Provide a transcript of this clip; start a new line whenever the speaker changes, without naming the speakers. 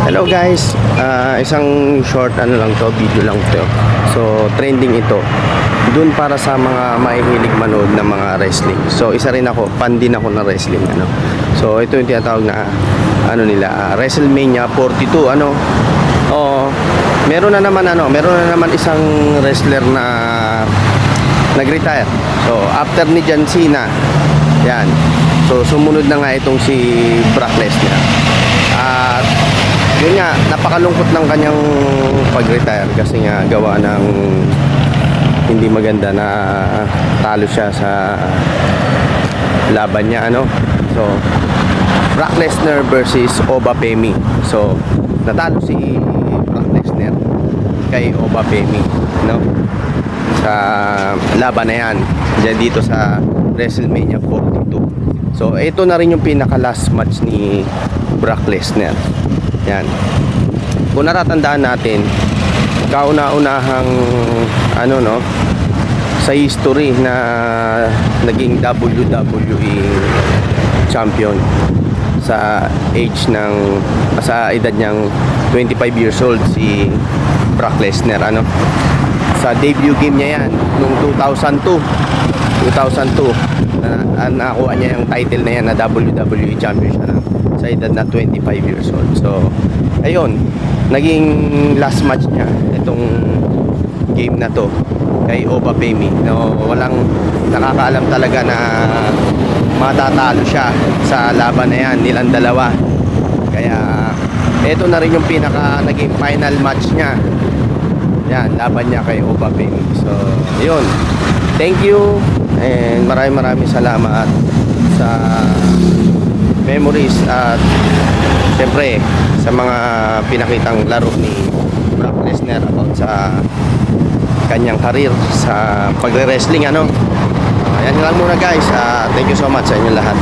Hello guys, isang short lang to, video lang to. So trending ito dun para sa mga mahihilig manood ng mga wrestling. So isa rin ako, fan din ako ng wrestling So ito yung tinatawag na WrestleMania 42 meron na naman isang wrestler na nag-retire. So after ni John Cena, yan. So sumunod na nga itong si Brock Lesnar. At yun nga, napakalungkot ng kanyang pag-retire kasi nga gawa ng hindi maganda na talo siya sa laban niya So Brock Lesnar versus Oba Femi. So natalo si Brock Lesnar kay Oba Femi sa laban na yan dyan dito sa WrestleMania 42. So ito na rin yung pinaka last match ni Brock Lesnar. Yan. Kung natatandaan natin, kauna-unahang sa history na naging WWE champion sa edad niyang 25 years old si Brock Lesnar sa debut game niya yan noong 2002 nakuha niya yung title na yan na WWE champion siya sa edad na 25 years old. So ayun, naging last match niya itong game na to kay Oba Femi. Walang nakakaalam talaga na matatalo siya sa laban na yan nilang dalawa. Kaya ito na rin yung pinaka naging final match niya. Yan, laban niya kay Oba Femi. So yun, thank you and maraming salamat sa memories at syempre sa mga pinakitang laro ni Brock Lesnar about sa kanyang career sa pagre-wrestling Yan lang muna guys. Thank you so much sa inyo lahat.